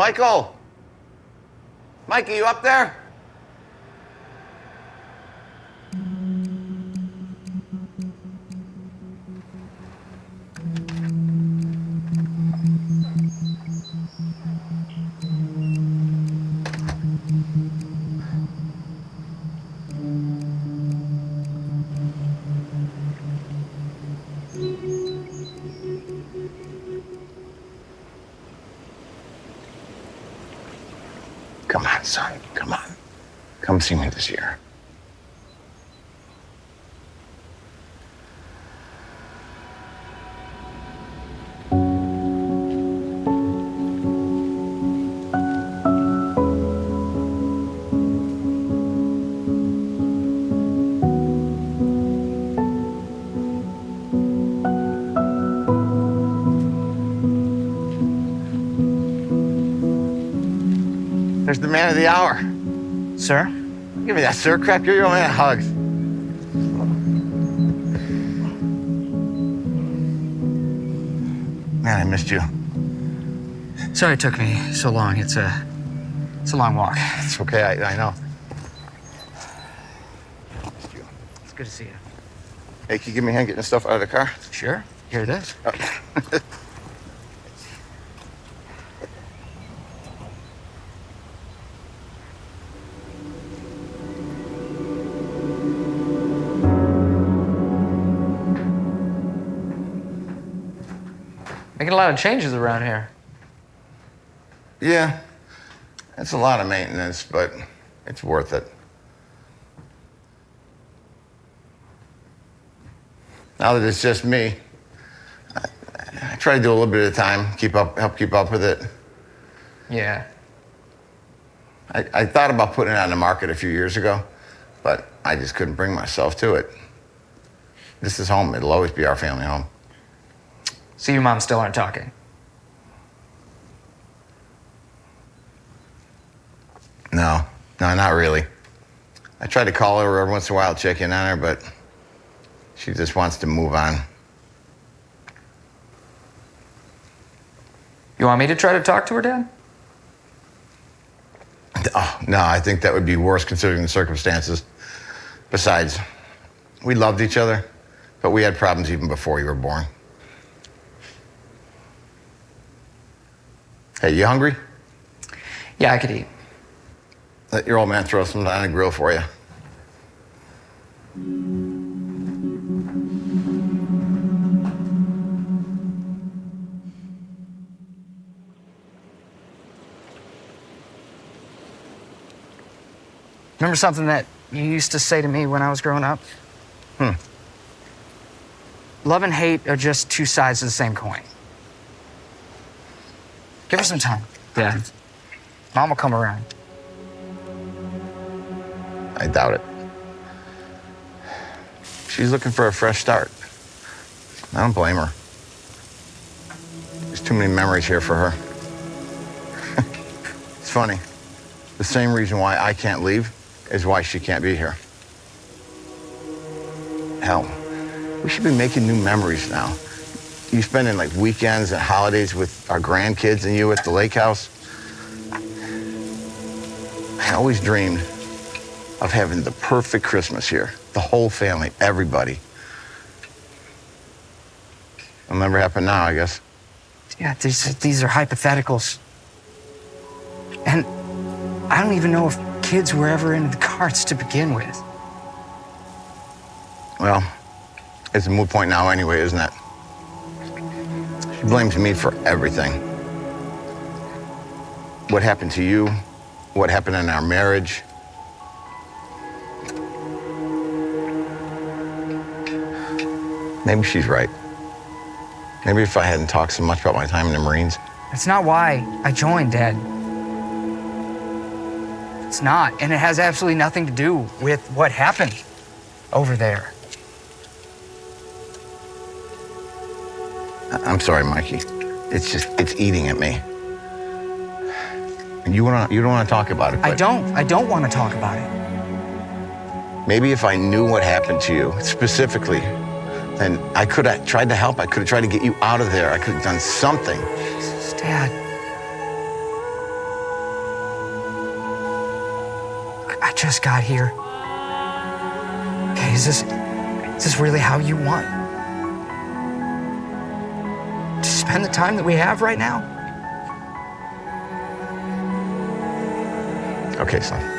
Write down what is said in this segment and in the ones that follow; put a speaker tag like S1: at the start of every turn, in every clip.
S1: Michael! Mike, are you up there? Come on, son, come on. Come see me this year. There's the man of the hour.
S2: Sir?
S1: Give me that, sir. Crap, give your old man hugs. Man, I missed you.
S2: Sorry it took me so long. It's a long walk.
S1: It's okay, I know. Missed you.
S2: It's good to see you.
S1: Hey, can you give me a hand getting the stuff out of the car?
S2: Sure. Here it is.
S1: Oh.
S2: Making a lot of changes around here.
S1: Yeah, it's a lot of maintenance, but it's worth it. Now that it's just me, I try to do a little bit at a time, help keep up with it.
S2: Yeah.
S1: I thought about putting it on the market a few years ago, but I just couldn't bring myself to it. This is home. It'll always be our family home.
S2: So you and Mom still aren't talking?
S1: No, not really. I try to call her every once in a while, check in on her, but she just wants to move on.
S2: You want me to try to talk to her, Dad?
S1: Oh, no, I think that would be worse considering the circumstances. Besides, we loved each other, but we had problems even before you were born. Hey, you hungry?
S2: Yeah, I could eat.
S1: Let your old man throw something on the grill for you.
S2: Remember something that you used to say to me when I was growing up? Love and hate are just two sides of the same coin. Give her some time, Dad. Mom will come around.
S1: I doubt it. She's looking for a fresh start. I don't blame her. There's too many memories here for her. It's funny. The same reason why I can't leave is why she can't be here. Hell, we should be making new memories now. You spending like weekends and holidays with our grandkids and you at the lake house. I always dreamed of having the perfect Christmas here. The whole family, everybody. It'll never happen now, I guess.
S2: Yeah, these are hypotheticals. And I don't even know if kids were ever in the cards to begin with.
S1: Well, it's a moot point now anyway, isn't it? She blames me for everything. What happened to you, what happened in our marriage. Maybe she's right. Maybe if I hadn't talked so much about my time in the Marines.
S2: That's not why I joined, Dad. It's not, and it has absolutely nothing to do with what happened over there.
S1: I'm sorry, Mikey. It's eating at me. You don't want to talk about it.
S2: I don't want to talk about it.
S1: Maybe if I knew what happened to you specifically, then I could have tried to help. I could have tried to get you out of there. I could have done something.
S2: Jesus, Dad. just got here. Okay, is this really how you want to spend the time that we have right now?
S1: Okay, son.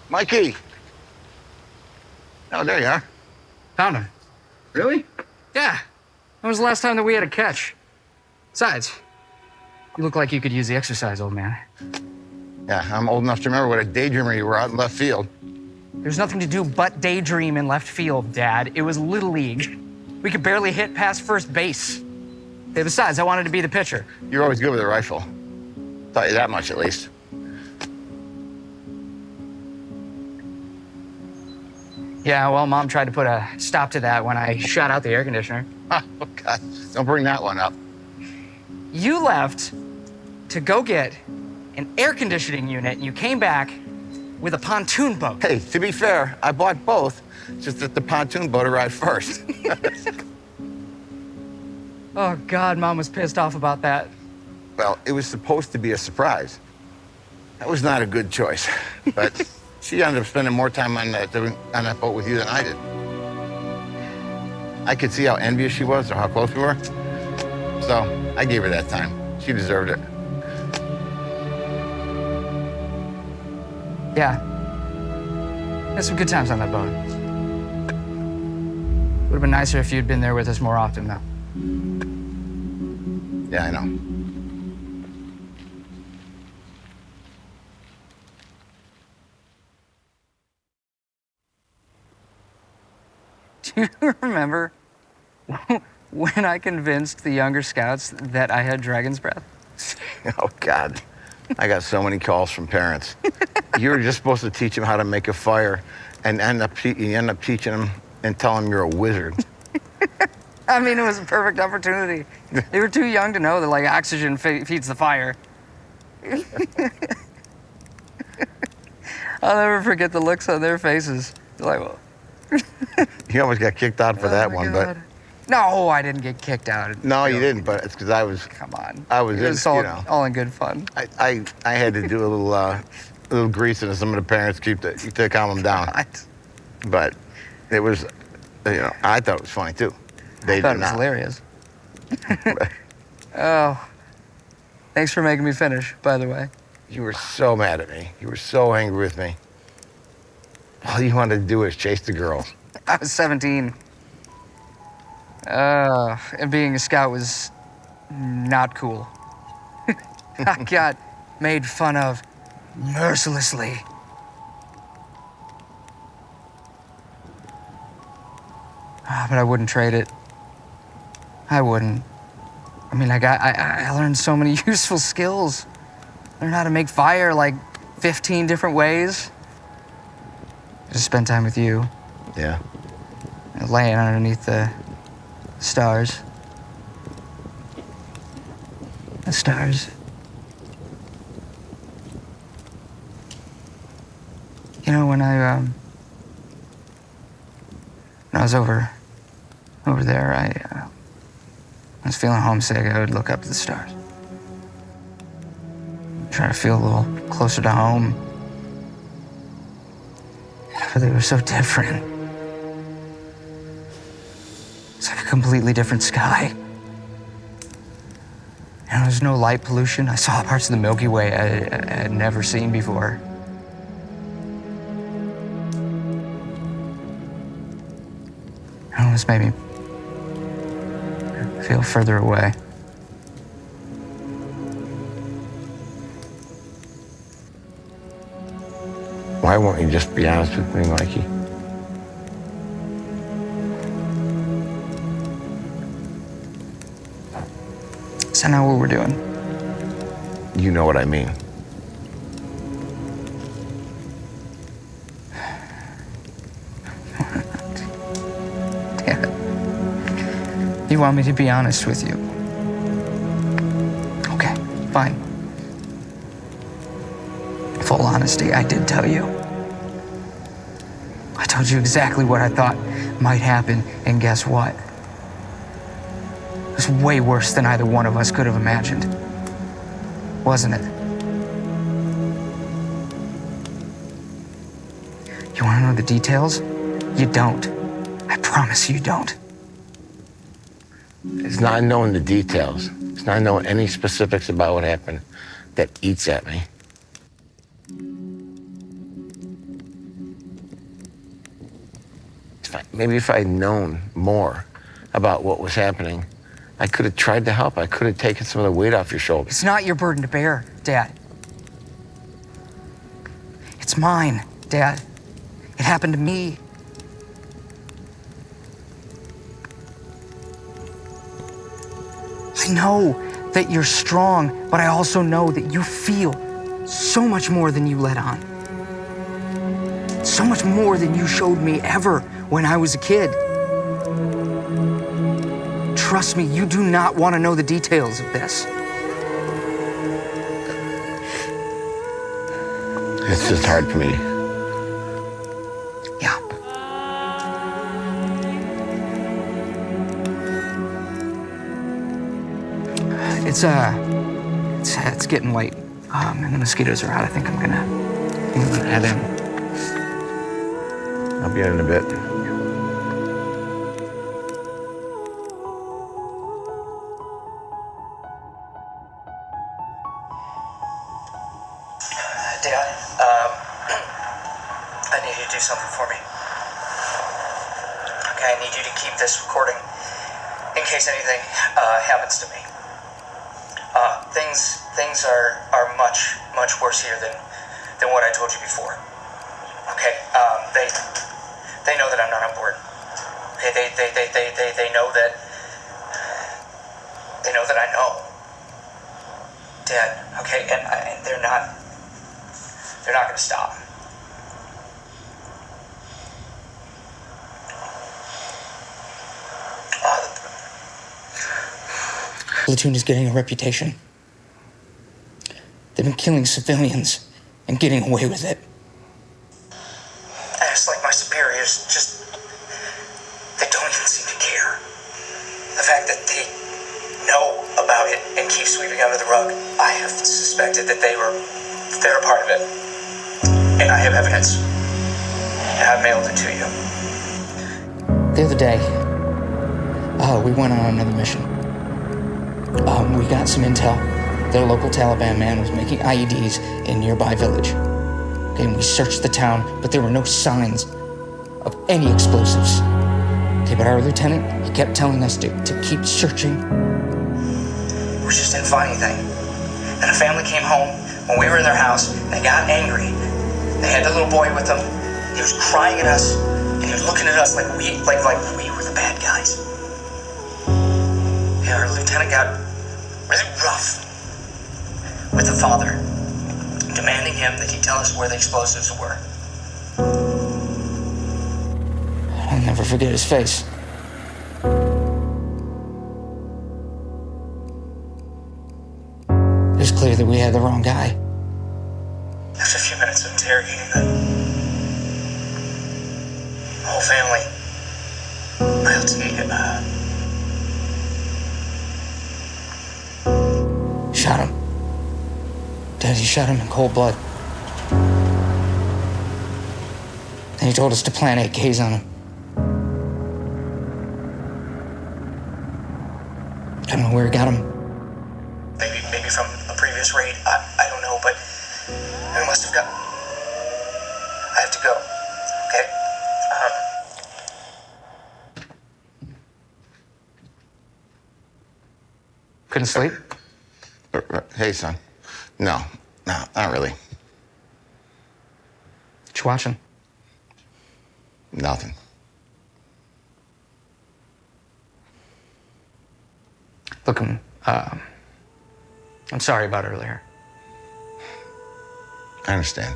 S1: Mikey! Oh, there you are.
S2: Found him.
S1: Really?
S2: Yeah. When was the last time that we had a catch? Besides, you look like you could use the exercise, old man.
S1: Yeah, I'm old enough to remember what a daydreamer you were out in left field.
S2: There's nothing to do but daydream in left field, Dad. It was Little League. We could barely hit past first base. Hey, besides, I wanted to be the pitcher.
S1: You're always good with a rifle. Taught you that much, at least.
S2: Yeah, well, Mom tried to put a stop to that when I shot out the air conditioner.
S1: Oh, God. Don't bring that one up.
S2: You left to go get an air conditioning unit, and you came back with a pontoon boat.
S1: Hey, to be fair, I bought both, just that the pontoon boat arrived first.
S2: Oh, God, Mom was pissed off about that.
S1: Well, it was supposed to be a surprise. That was not a good choice, but she ended up spending more time on that boat with you than I did. I could see how envious she was or how close we were, so I gave her that time. She deserved it.
S2: Yeah. Had some good times on that boat. Would have been nicer if you'd been there with us more often, though.
S1: Yeah, I know.
S2: Do you remember when I convinced the younger scouts that I had dragon's breath?
S1: Oh, God. I got so many calls from parents. You were just supposed to teach them how to make a fire and you end up teaching them and telling them you're a wizard.
S2: I mean, it was a perfect opportunity. They were too young to know that, like, oxygen feeds the fire. I'll never forget the looks on their faces. They're like, well...
S1: You almost got kicked out for that one,
S2: God. No, I didn't get kicked out.
S1: No, you didn't, but it's because I was...
S2: Come on.
S1: I was,
S2: it was all in good fun.
S1: I had to do a little greasing to some of the parents to calm them down. But it was, I thought it was funny, too.
S2: I thought it was hilarious. Oh, thanks for making me finish, by the way.
S1: You were so mad at me. You were so angry with me. All you wanted to do was chase the girls.
S2: I was 17. And being a scout was not cool. I got made fun of mercilessly. But I wouldn't trade it. I wouldn't. I mean, I learned so many useful skills. Learned how to make fire like 15 different ways. Just spend time with you.
S1: Yeah.
S2: Laying underneath the stars. The stars. You know, when I was over there, I was feeling homesick. I would look up at the stars. Try to feel a little closer to home. But they were so different. It's like a completely different sky. And there's no light pollution. I saw parts of the Milky Way I had never seen before. And this made me feel further away.
S1: Why won't you just be honest with me, Mikey?
S2: Is that not what we're doing?
S1: You know what I mean.
S2: Damn it. You want me to be honest with you? Okay, fine. Full honesty, I did tell you. I told you exactly what I thought might happen, and guess what? It was way worse than either one of us could have imagined. Wasn't it? You want to know the details? You don't. I promise you don't.
S1: It's not knowing the details. It's not knowing any specifics about what happened that eats at me. Maybe if I'd known more about what was happening, I could have tried to help. I could have taken some of the weight off your shoulders.
S2: It's not your burden to bear, Dad. It's mine, Dad. It happened to me. I know that you're strong, but I also know that you feel so much more than you let on. So much more than you showed me ever when I was a kid. Trust me, you do not want to know the details of this.
S1: It's just hard for me.
S2: Yeah. It's getting late. And the mosquitoes are out. I think I'm gonna head in.
S1: I'll be in a bit.
S2: Dad, I need you to do something for me. Okay, I need you to keep this recording in case anything happens to me. Things are much worse here than what I told you before. Okay, they know that I'm not on board. Okay, they know that I know. Dad, okay, and they're not gonna stop. Platoon is getting a reputation. They've been killing civilians and getting away with it. I just like my superiors, they don't even seem to care. The fact that they know about it and keep sweeping under the rug, I have suspected that they're a part of it. And I have evidence. And I've mailed it to you. The other day, we went on another mission. We got some intel that a local Taliban man was making IEDs in a nearby village. Okay, and we searched the town, but there were no signs of any explosives. Okay, but our lieutenant, he kept telling us to keep searching. We just didn't find anything. And a family came home when we were in their house. They got angry. They had the little boy with them. He was crying at us, and he was looking at us like we were the bad guys. Yeah, our lieutenant got really rough with the father, demanding him that he tell us where the explosives were. I'll never forget his face. It was clear that we had the wrong guy. After a few minutes of interrogating the whole family, shot him. Daddy shot him in cold blood. And he told us to plant AKs on him. I don't know where he got them. Maybe from a previous raid. I don't know, but we must have got. I have to go. Okay. Couldn't sleep?
S1: Hey, son. No, not really.
S2: What you watching?
S1: Nothing.
S2: Look, I'm sorry about earlier.
S1: I understand.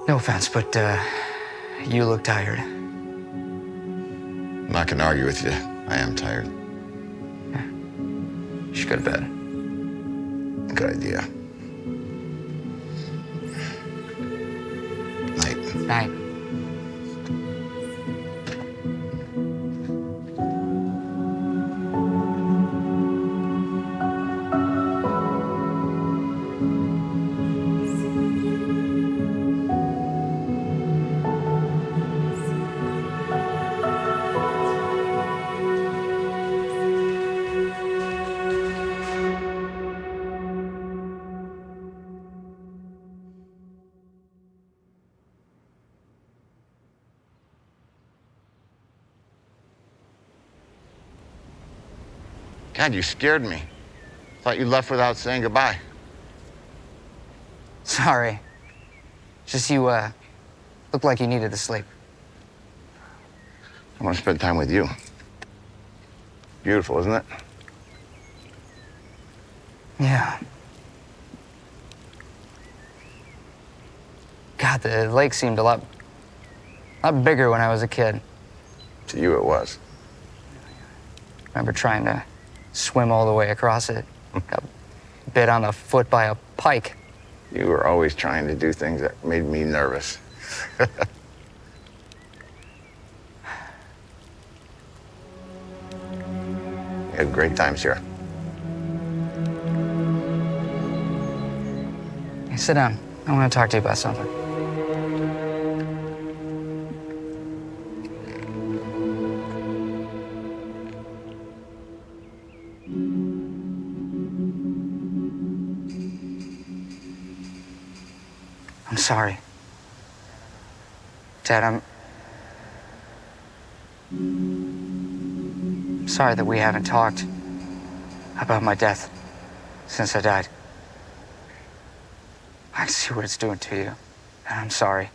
S2: No offense, but you look tired.
S1: I'm not gonna argue with you. I am tired.
S2: Yeah. You should go to bed.
S1: Good idea.
S2: Night.
S1: God, you scared me. Thought you left without saying goodbye.
S2: Sorry. Just you, looked like you needed to sleep.
S1: I want to spend time with you. Beautiful, isn't it?
S2: Yeah. God, the lake seemed a lot bigger when I was a kid.
S1: To you, it was.
S2: Remember trying to swim all the way across it. Got bit on the foot by a pike.
S1: You were always trying to do things that made me nervous. We had great times here.
S2: Hey, sit down. I want to talk to you about something. I'm sorry. Dad, I'm sorry that we haven't talked about my death since I died. I can see what it's doing to you, and I'm sorry.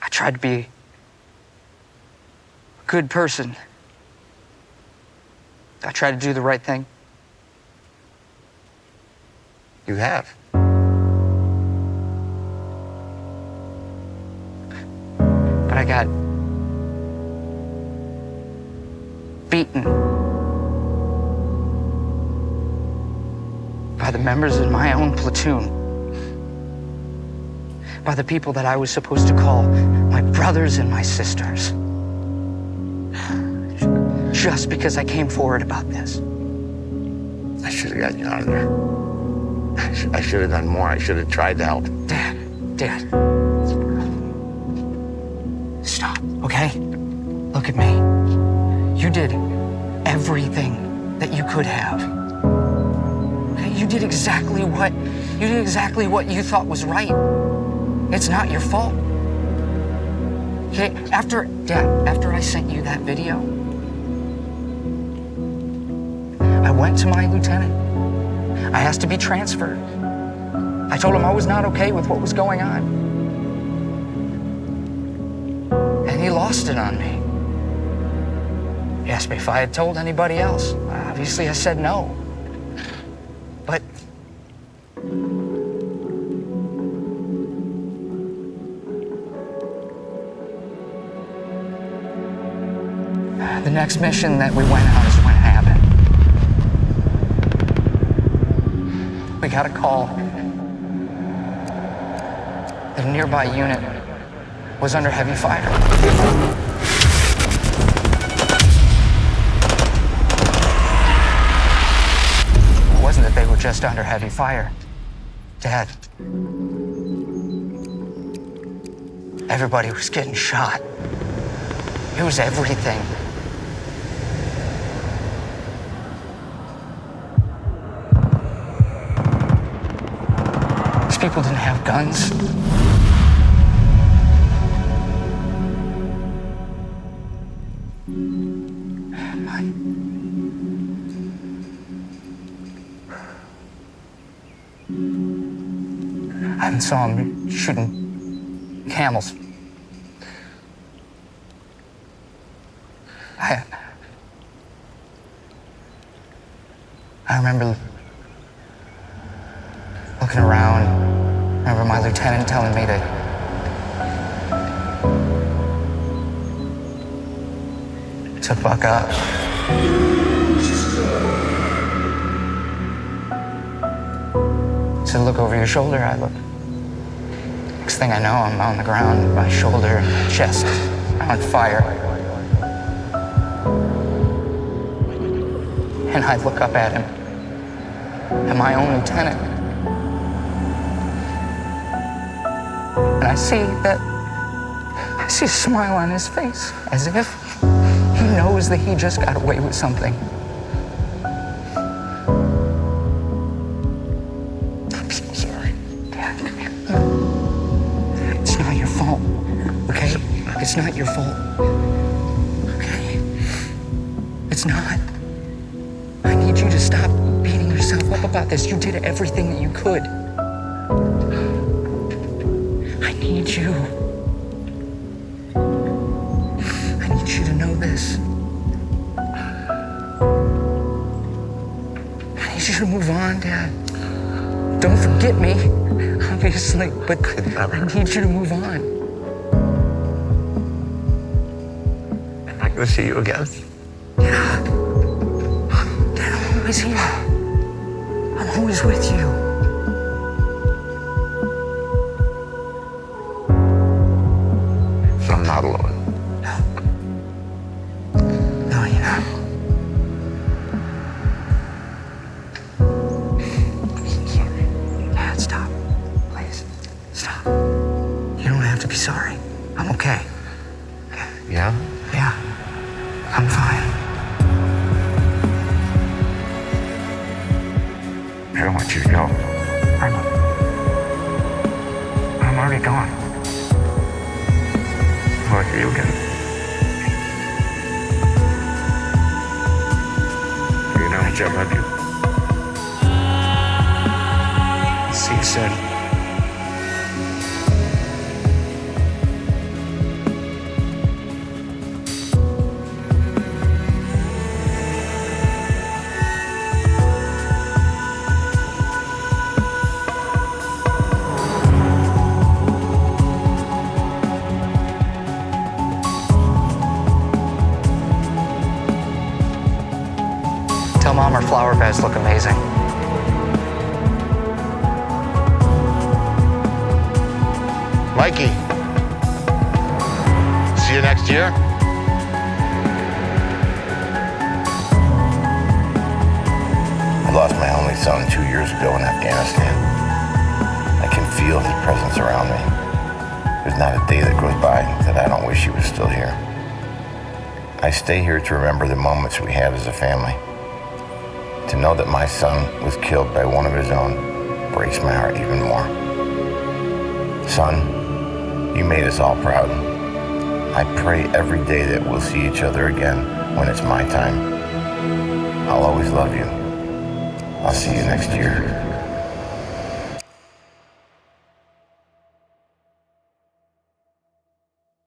S2: I tried to be a good person. I tried to do the right thing.
S1: You have.
S2: But I got beaten by the members in my own platoon, by the people that I was supposed to call my brothers and my sisters, just because I came forward about this.
S1: I should have gotten you out of there. I should have done more. I should have tried to help.
S2: Dad. Stop, okay? Look at me. You did everything that you could have. Okay? You did exactly what you thought was right. It's not your fault. Okay? After I sent you that video, I went to my lieutenant. I asked to be transferred. I told him I was not okay with what was going on. And he lost it on me. He asked me if I had told anybody else. Obviously, I said no. But the next mission that we went on is when it happened. We got a call. The nearby unit was under heavy fire. It wasn't that they were just under heavy fire. Dad, everybody was getting shot. It was everything. These people didn't have guns. I saw him shooting camels. I remember looking around. I remember my lieutenant telling me to buck up. So look over your shoulder, I look. Next thing I know, I'm on the ground, my shoulder and my chest are on fire. And I look up at him, at my own lieutenant. And I see a smile on his face, as if he knows that he just got away with something.
S1: I'm so sorry.
S2: Dad, come here. It's not your fault, okay? It's not your fault. Okay? It's not. I need you to stop beating yourself up about this. You did everything that you could. I need you. I need you to know this. I need you to move on, Dad. Don't forget me, obviously, but I need you to move on.
S3: I'm not gonna see you again.
S2: Yeah. Dad, I'm always here. I'm always with you.
S3: So I'm not alone.
S2: No, you're not.
S3: I'm so sorry.
S2: Dad, stop. Please. Stop. You don't have to be sorry. I'm okay.
S3: Yeah?
S2: Yeah. I'm fine.
S3: I don't want you to go.
S2: I'm already gone.
S3: I'll hear you again. You know how much I love you.
S2: See you soon. Tell Mom her flower beds look amazing.
S1: Mikey, see you next year. I lost my only son 2 years ago in Afghanistan. I can feel his presence around me. There's not a day that goes by that I don't wish he was still here. I stay here to remember the moments we had as a family. To know that my son was killed by one of his own breaks my heart even more. Son, you made us all proud. I pray every day that we'll see each other again when it's my time. I'll always love you. I'll see you next year.